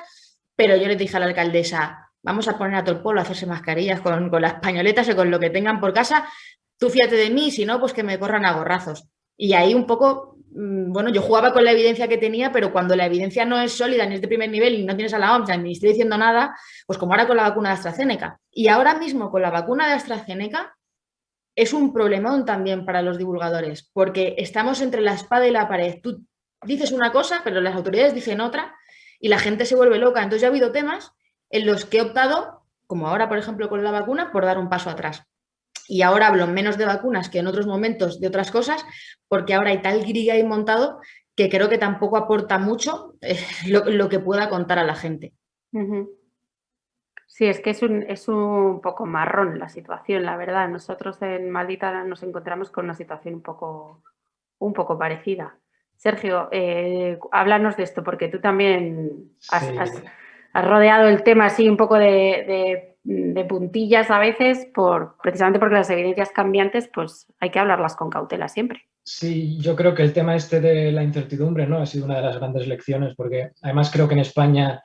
pero yo le dije a la alcaldesa, vamos a poner a todo el pueblo a hacerse mascarillas con las pañoletas o con lo que tengan por casa, tú fíjate de mí, si no, pues que me corran a gorrazos. Y ahí un poco, bueno, yo jugaba con la evidencia que tenía, pero cuando la evidencia no es sólida ni es de primer nivel y no tienes a la OMS ni estoy diciendo nada, pues como ahora con la vacuna de AstraZeneca. Y ahora mismo con la vacuna de AstraZeneca es un problemón también para los divulgadores, porque estamos entre la espada y la pared. Tú dices una cosa, pero las autoridades dicen otra y la gente se vuelve loca. Entonces ya ha habido temas en los que he optado, como ahora por ejemplo con la vacuna, por dar un paso atrás. Y ahora hablo menos de vacunas que en otros momentos de otras cosas, porque ahora hay tal grilla montado que creo que tampoco aporta mucho lo que pueda contar a la gente. Sí, es que es un poco marrón la situación, la verdad. Nosotros en Maldita nos encontramos con una situación un poco parecida. Sergio, háblanos de esto, porque tú también has rodeado el tema así un poco de puntillas a veces, precisamente porque las evidencias cambiantes, pues hay que hablarlas con cautela siempre. Sí, yo creo que el tema este de la incertidumbre, ¿no?, ha sido una de las grandes lecciones, porque además creo que en España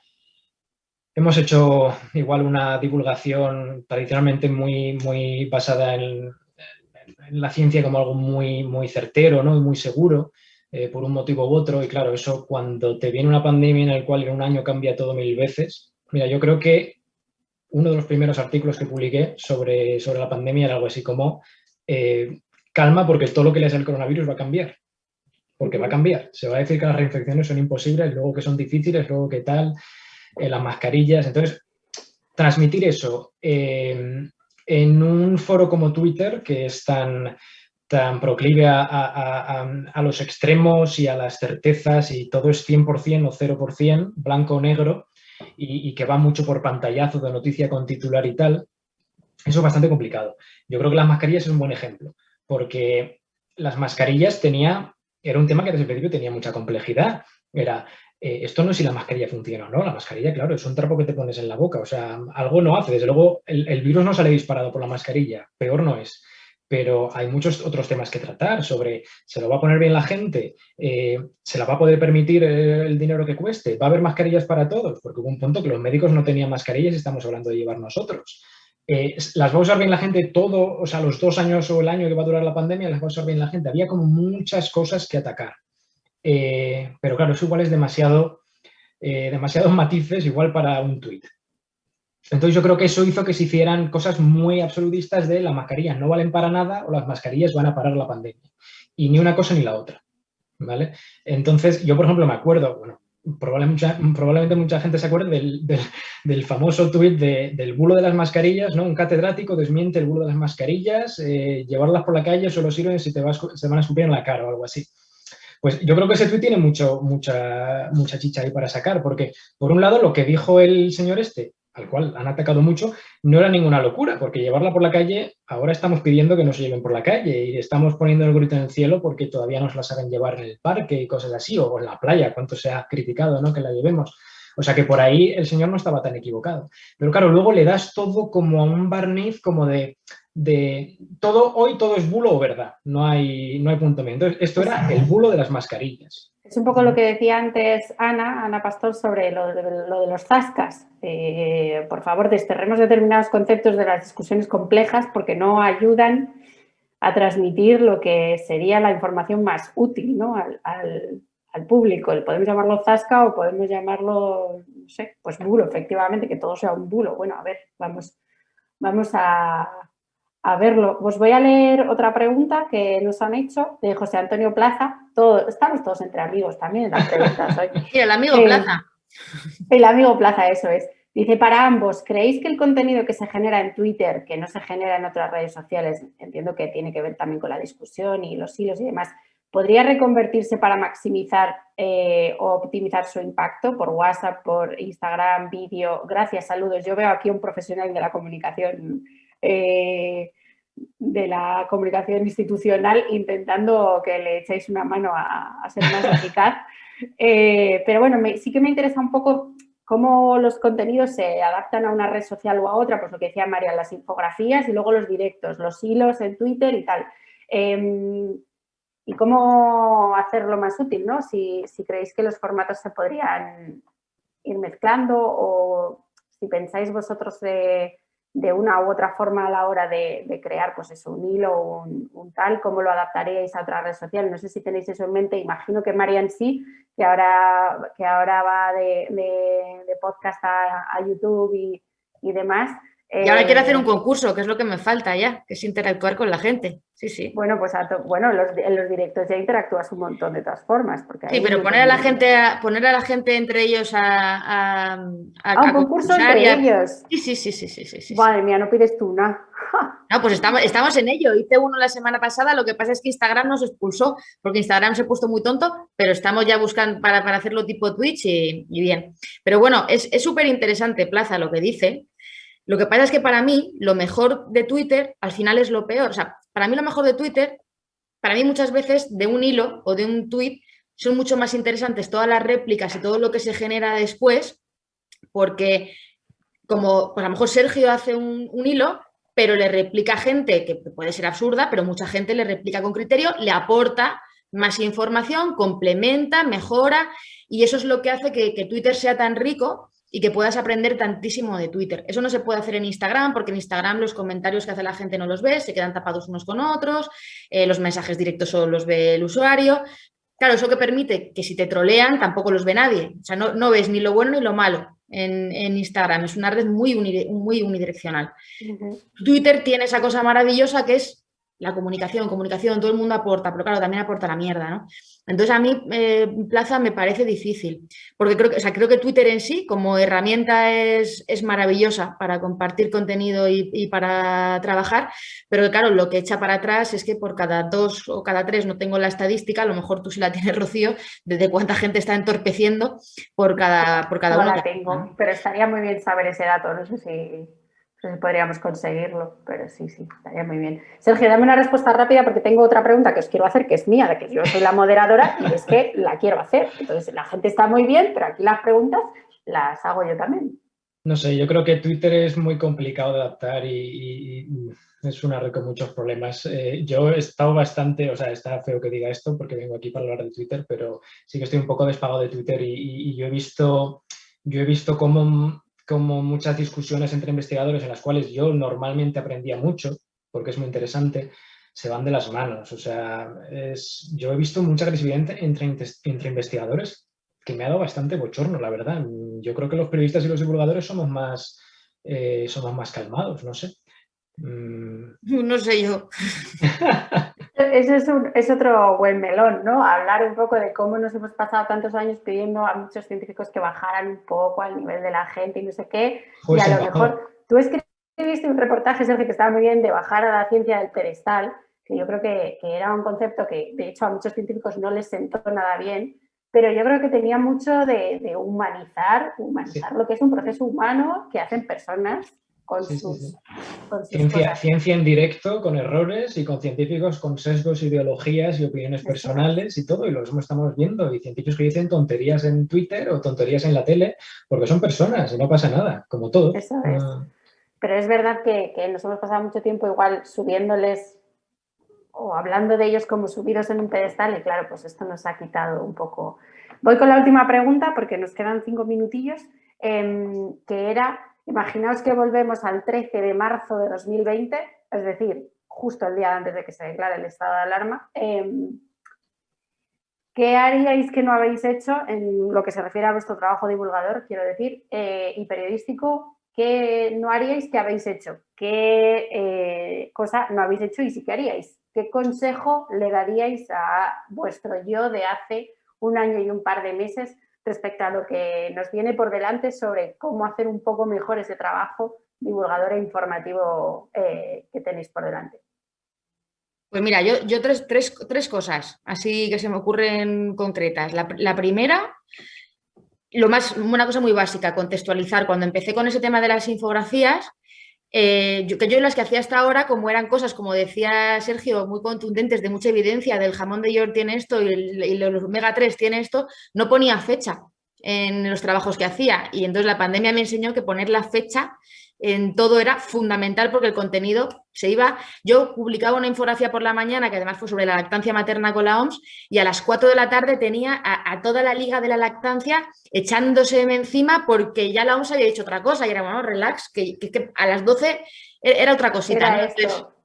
hemos hecho igual una divulgación tradicionalmente muy basada en la ciencia como algo muy certero, ¿no?, y muy seguro, por un motivo u otro. Y claro, eso cuando te viene una pandemia en la cual en un año cambia todo 1000 veces. Mira, yo creo que uno de los primeros artículos que publiqué sobre la pandemia era algo así como calma, porque todo lo que leas al coronavirus va a cambiar. Porque va a cambiar. Se va a decir que las reinfecciones son imposibles, luego que son difíciles, luego que tal, las mascarillas. Entonces, transmitir eso en un foro como Twitter, que es tan proclive a los extremos y a las certezas y todo es 100% o 0%, blanco o negro, y que va mucho por pantallazo de noticia con titular y tal, eso es bastante complicado. Yo creo que las mascarillas es un buen ejemplo, porque las mascarillas era un tema que desde el principio tenía mucha complejidad. Era, esto no es si la mascarilla funciona o no. La mascarilla, claro, es un trapo que te pones en la boca. O sea, algo no hace. Desde luego, el virus no sale disparado por la mascarilla. Peor no es. Pero hay muchos otros temas que tratar sobre, ¿se lo va a poner bien la gente? ¿Se la va a poder permitir el dinero que cueste? ¿Va a haber mascarillas para todos? Porque hubo un punto que los médicos no tenían mascarillas y estamos hablando de llevar nosotros. las va a usar bien la gente todo, o sea, los 2 años o el año que va a durar la pandemia, las va a usar bien la gente. Había como muchas cosas que atacar. Pero claro, eso igual es demasiados matices igual para un tuit. Entonces yo creo que eso hizo que se hicieran cosas muy absolutistas de las mascarillas no valen para nada o las mascarillas van a parar la pandemia. Y ni una cosa ni la otra, ¿vale? Entonces yo, por ejemplo, me acuerdo, bueno, probablemente mucha gente se acuerde del famoso tuit del bulo de las mascarillas, ¿no? Un catedrático desmiente el bulo de las mascarillas, llevarlas por la calle solo sirven si se van a escupir en la cara o algo así. Pues yo creo que ese tuit tiene mucha chicha ahí para sacar, porque por un lado lo que dijo el señor al cual han atacado mucho, no era ninguna locura, porque llevarla por la calle, ahora estamos pidiendo que no se lleven por la calle y estamos poniendo el grito en el cielo porque todavía nos la saben llevar en el parque y cosas así, o en la playa, cuánto se ha criticado, ¿no?, que la llevemos. O sea que por ahí el señor no estaba tan equivocado. Pero claro, luego le das todo como a un barniz como de hoy todo es bulo o verdad, no hay punto medio. Entonces, esto era el bulo de las mascarillas. Es un poco lo que decía antes Ana Pastor sobre lo de los zascas. Por favor, desterremos determinados conceptos de las discusiones complejas porque no ayudan a transmitir lo que sería la información más útil, ¿no?, al público. Podemos llamarlo zasca o podemos llamarlo, no sé, pues bulo, efectivamente, que todo sea un bulo. Bueno, a ver, vamos a verlo. Os voy a leer otra pregunta que nos han hecho de José Antonio Plaza. Estamos todos entre amigos también en las preguntas hoy. Sí, el amigo Plaza. El amigo Plaza, eso es. Dice, para ambos, ¿creéis que el contenido que se genera en Twitter, que no se genera en otras redes sociales, entiendo que tiene que ver también con la discusión y los hilos y demás, podría reconvertirse para maximizar o optimizar su impacto por WhatsApp, por Instagram, vídeo? Gracias, saludos. Yo veo aquí a un profesional de la comunicación institucional intentando que le echéis una mano a ser más eficaz. Pero bueno, sí que me interesa un poco cómo los contenidos se adaptan a una red social o a otra, pues lo que decía María, las infografías y luego los directos, los hilos en Twitter y tal. Y cómo hacerlo más útil, ¿no? Si creéis que los formatos se podrían ir mezclando o si pensáis vosotros de una u otra forma a la hora de crear, pues eso, un hilo o un tal, ¿cómo lo adaptaríais a otra red social? No sé si tenéis eso en mente. Imagino que Marian sí, que ahora va de podcast a YouTube y demás. Y ahora quiero hacer un concurso, que es lo que me falta ya, que es interactuar con la gente. Sí, sí. Bueno, pues en los directos ya interactúas un montón de todas formas. Porque sí, pero poner a la gente entre ellos a un concurso entre ellos. Sí. Madre mía, no pides tú nada. No, pues estamos en ello. Hice uno la semana pasada, lo que pasa es que Instagram nos expulsó, porque Instagram se ha puesto muy tonto, pero estamos ya buscando para hacerlo tipo Twitch y bien. Pero bueno, es súper interesante, Plaza, lo que dice. Lo que pasa es que para mí lo mejor de Twitter al final es lo peor. O sea, para mí lo mejor de Twitter, para mí muchas veces de un hilo o de un tweet son mucho más interesantes todas las réplicas y todo lo que se genera después, porque como pues a lo mejor Sergio hace un hilo, pero le replica gente que puede ser absurda, pero mucha gente le replica con criterio, le aporta más información, complementa, mejora, y eso es lo que hace que Twitter sea tan rico y que puedas aprender tantísimo de Twitter. Eso no se puede hacer en Instagram, porque en Instagram los comentarios que hace la gente no los ves, se quedan tapados unos con otros, los mensajes directos solo los ve el usuario. Claro, eso que permite que si te trolean tampoco los ve nadie. O sea, no ves ni lo bueno ni lo malo en Instagram. Es una red muy unidireccional. Twitter tiene esa cosa maravillosa que es la comunicación, todo el mundo aporta, pero claro, también aporta la mierda, ¿no? Entonces a mí Plaza me parece difícil, porque creo que Twitter en sí como herramienta es maravillosa para compartir contenido y para trabajar, pero claro, lo que echa para atrás es que por cada 2 o cada 3, no tengo la estadística, a lo mejor tú sí la tienes, Rocío, de cuánta gente está entorpeciendo por cada no uno. La tengo, pero estaría muy bien saber ese dato, no sé si podríamos conseguirlo, pero sí, estaría muy bien. Sergio, dame una respuesta rápida porque tengo otra pregunta que os quiero hacer, que es mía, de que yo soy la moderadora y es que la quiero hacer. Entonces, la gente está muy bien, pero aquí las preguntas las hago yo también. No sé, yo creo que Twitter es muy complicado de adaptar y es una red con muchos problemas. Yo he estado bastante, o sea, está feo que diga esto porque vengo aquí para hablar de Twitter, pero sí que estoy un poco despagado de Twitter y yo he visto cómo como muchas discusiones entre investigadores en las cuales yo normalmente aprendía mucho, porque es muy interesante, se van de las manos. O sea, yo he visto mucha agresividad entre investigadores que me ha dado bastante bochorno, la verdad. Yo creo que los periodistas y los divulgadores somos más calmados, no sé. No sé yo. Eso es otro buen melón, ¿no? Hablar un poco de cómo nos hemos pasado tantos años pidiendo a muchos científicos que bajaran un poco al nivel de la gente y no sé qué. Pues y a lo mejor tú escribiste un reportaje, Sergio, que estaba muy bien, de bajar a la ciencia del pedestal, que yo creo que era un concepto que, de hecho, a muchos científicos no les sentó nada bien, pero yo creo que tenía mucho de humanizar Sí. lo que es un proceso humano que hacen personas con sus ciencia en directo, con errores, y con científicos con sesgos, ideologías y opiniones personales y todo, y lo estamos viendo. Y científicos que dicen tonterías en Twitter o tonterías en la tele, porque son personas y no pasa nada, como todo. Eso es. Pero es verdad que nos hemos pasado mucho tiempo igual subiéndoles o hablando de ellos como subidos en un pedestal, y claro, pues esto nos ha quitado un poco. Voy con la última pregunta porque nos quedan 5 minutillos, que era, imaginaos que volvemos al 13 de marzo de 2020, es decir, justo el día antes de que se declare el estado de alarma. ¿Qué haríais que no habéis hecho en lo que se refiere a vuestro trabajo divulgador, quiero decir, y periodístico? ¿Qué no haríais que habéis hecho? ¿Qué cosa no habéis hecho y sí que haríais? ¿Qué consejo le daríais a vuestro yo de hace un año y un par de meses respecto a lo que nos viene por delante sobre cómo hacer un poco mejor ese trabajo divulgador e informativo que tenéis por delante? Pues mira, yo tres cosas así que se me ocurren concretas. La primera, una cosa muy básica, contextualizar. Cuando empecé con ese tema de las infografías, yo las que hacía hasta ahora, como eran cosas, como decía Sergio, muy contundentes, de mucha evidencia, del jamón de York tiene esto y los omega 3 tiene esto, no ponía fecha en los trabajos que hacía. Y entonces la pandemia me enseñó que poner la fecha en todo era fundamental porque el contenido se iba. Yo publicaba una infografía por la mañana que además fue sobre la lactancia materna con la OMS, y a las 4 de la tarde tenía a toda la liga de la lactancia echándose encima porque ya la OMS había dicho otra cosa y era, bueno, relax, que a las 12 era otra cosita. Era ¿no? esto.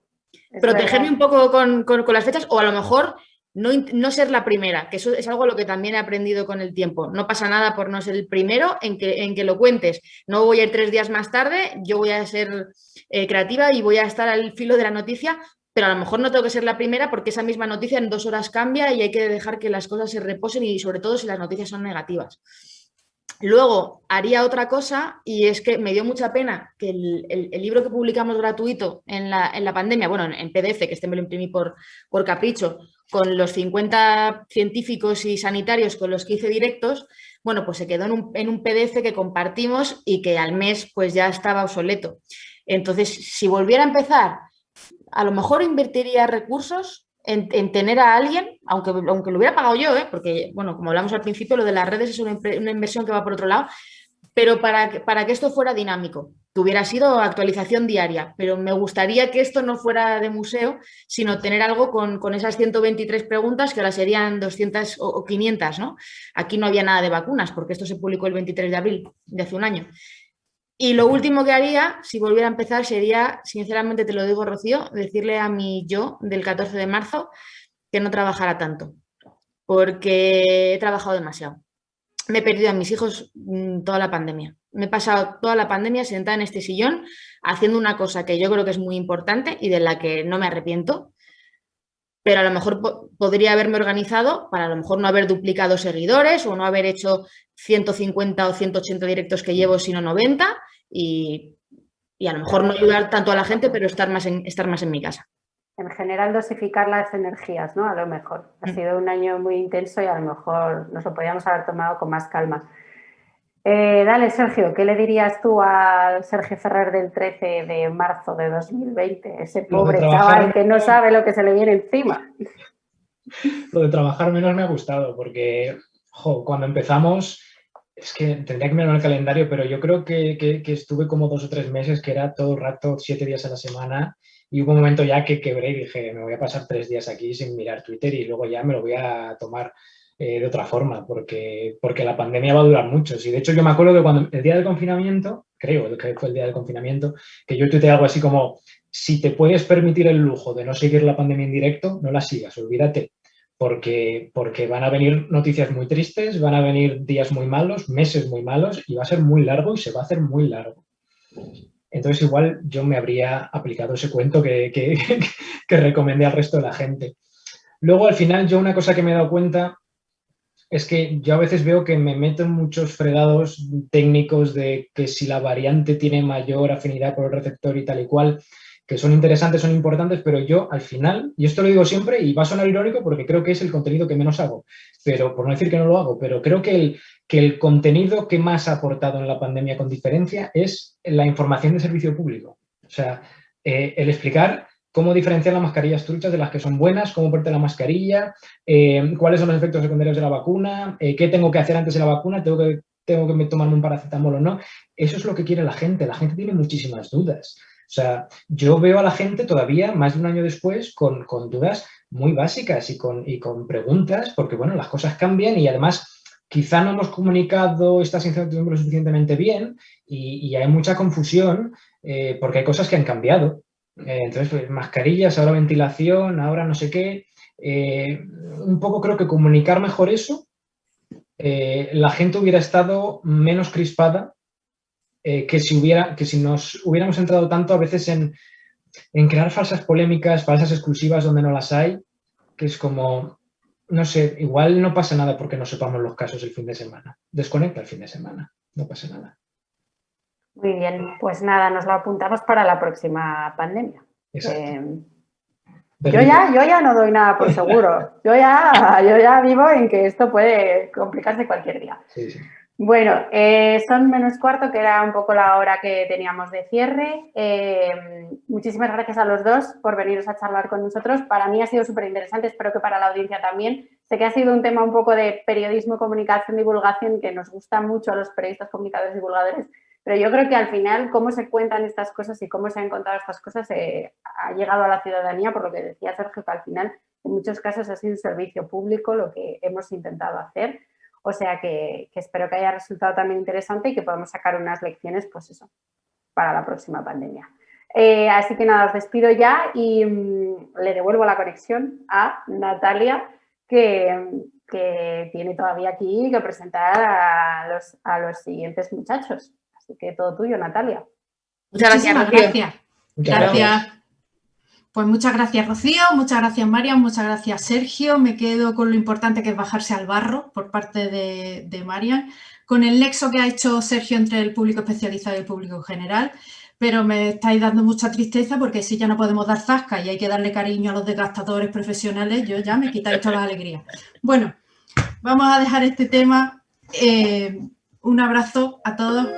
Protegerme un poco con las fechas, o a lo mejor no ser la primera, que eso es algo a lo que también he aprendido con el tiempo. No pasa nada por no ser el primero en que lo cuentes. No voy a ir 3 días más tarde, yo voy a ser creativa y voy a estar al filo de la noticia, pero a lo mejor no tengo que ser la primera porque esa misma noticia en 2 horas cambia y hay que dejar que las cosas se reposen, y sobre todo si las noticias son negativas. Luego haría otra cosa, y es que me dio mucha pena que el libro que publicamos gratuito en la pandemia, bueno, en PDF, que este me lo imprimí por capricho, con los 50 científicos y sanitarios con los que hice directos, bueno, pues se quedó en un PDF que compartimos y que al mes pues ya estaba obsoleto. Entonces, si volviera a empezar, a lo mejor invertiría recursos en tener a alguien, aunque lo hubiera pagado yo, porque, bueno, como hablamos al principio, lo de las redes es una inversión que va por otro lado, pero para que esto fuera dinámico, que hubiera sido actualización diaria, pero me gustaría que esto no fuera de museo, sino tener algo con esas 123 preguntas, que ahora serían 200 o 500, ¿no? Aquí no había nada de vacunas, porque esto se publicó el 23 de abril de hace un año. Y lo último que haría, si volviera a empezar, sería, sinceramente te lo digo, Rocío, decirle a mi yo del 14 de marzo que no trabajara tanto, porque he trabajado demasiado. Me he perdido a mis hijos toda la pandemia. Me he pasado toda la pandemia sentada en este sillón haciendo una cosa que yo creo que es muy importante y de la que no me arrepiento, pero a lo mejor podría haberme organizado para a lo mejor no haber duplicado seguidores o no haber hecho 150 o 180 directos que llevo, sino 90, y a lo mejor no ayudar tanto a la gente, pero estar más en mi casa. En general, dosificar las energías, ¿no? A lo mejor. Ha sido un año muy intenso y a lo mejor nos lo podíamos haber tomado con más calma. Dale, Sergio, ¿qué le dirías tú al Sergio Ferrer del 13 de marzo de 2020? Ese pobre chaval que no sabe lo que se le viene encima. Lo de trabajar menos me ha gustado porque, cuando empezamos, es que tendría que mirar el calendario, pero yo creo que estuve como 2 o 3 meses que era todo el rato 7 días a la semana, y hubo un momento ya que quebré y dije, me voy a pasar 3 días aquí sin mirar Twitter y luego ya me lo voy a tomar de otra forma, porque la pandemia va a durar mucho. Y de hecho yo me acuerdo que cuando el día del confinamiento, creo que fue el día del confinamiento, que yo tuiteé algo así como, si te puedes permitir el lujo de no seguir la pandemia en directo, no la sigas, olvídate. Porque van a venir noticias muy tristes, van a venir días muy malos, meses muy malos y va a ser muy largo y se va a hacer muy largo. Entonces igual yo me habría aplicado ese cuento que recomendé al resto de la gente. Luego al final yo una cosa que me he dado cuenta es que yo a veces veo que me meto en muchos fregados técnicos de que si la variante tiene mayor afinidad por el receptor y tal y cual, que son interesantes, son importantes, pero yo al final, y esto lo digo siempre y va a sonar irónico porque creo que es el contenido que menos hago, pero por no decir que no lo hago, pero creo que el contenido que más ha aportado en la pandemia con diferencia es la información de servicio público. O sea, el explicar cómo diferenciar las mascarillas truchas de las que son buenas, cómo ponerte la mascarilla, cuáles son los efectos secundarios de la vacuna, qué tengo que hacer antes de la vacuna, tengo que tomarme un paracetamol o no. Eso es lo que quiere la gente tiene muchísimas dudas. O sea, yo veo a la gente todavía, más de un año después, con dudas muy básicas y con preguntas, porque, bueno, las cosas cambian y, además, quizá no hemos comunicado estas incertidumbres lo suficientemente bien y hay mucha confusión porque hay cosas que han cambiado. Entonces, pues, mascarillas, ahora ventilación, ahora no sé qué. Un poco creo que comunicar mejor eso, la gente hubiera estado menos crispada que si nos hubiéramos centrado tanto a veces en crear falsas polémicas, falsas exclusivas donde no las hay, que es como, no sé, igual no pasa nada porque no sepamos los casos el fin de semana. Desconecta el fin de semana, no pasa nada. Muy bien, pues nada, nos lo apuntamos para la próxima pandemia. Yo ya no doy nada por seguro. Yo ya vivo en que esto puede complicarse cualquier día. Sí, sí. Bueno, son menos cuarto, que era un poco la hora que teníamos de cierre. Muchísimas gracias a los dos por veniros a charlar con nosotros. Para mí ha sido súper interesante, espero que para la audiencia también. Sé que ha sido un tema un poco de periodismo, comunicación, divulgación, que nos gusta mucho a los periodistas, comunicadores, divulgadores, pero yo creo que al final cómo se cuentan estas cosas y cómo se han contado estas cosas ha llegado a la ciudadanía, por lo que decía Sergio, que al final en muchos casos ha sido un servicio público lo que hemos intentado hacer. O sea que espero que haya resultado también interesante y que podamos sacar unas lecciones, pues eso, para la próxima pandemia. Así que nada, os despido ya y le devuelvo la conexión a Natalia, que tiene todavía aquí que presentar a los siguientes muchachos. Así que todo tuyo, Natalia. Muchas gracias. Gracias. Pues muchas gracias, Rocío, muchas gracias, Marian, muchas gracias, Sergio. Me quedo con lo importante que es bajarse al barro por parte de Marian, con el nexo que ha hecho Sergio entre el público especializado y el público general, pero me estáis dando mucha tristeza porque si ya no podemos dar zasca y hay que darle cariño a los desgastadores profesionales, yo ya me quitáis toda la alegría. Bueno, vamos a dejar este tema. Un abrazo a todos.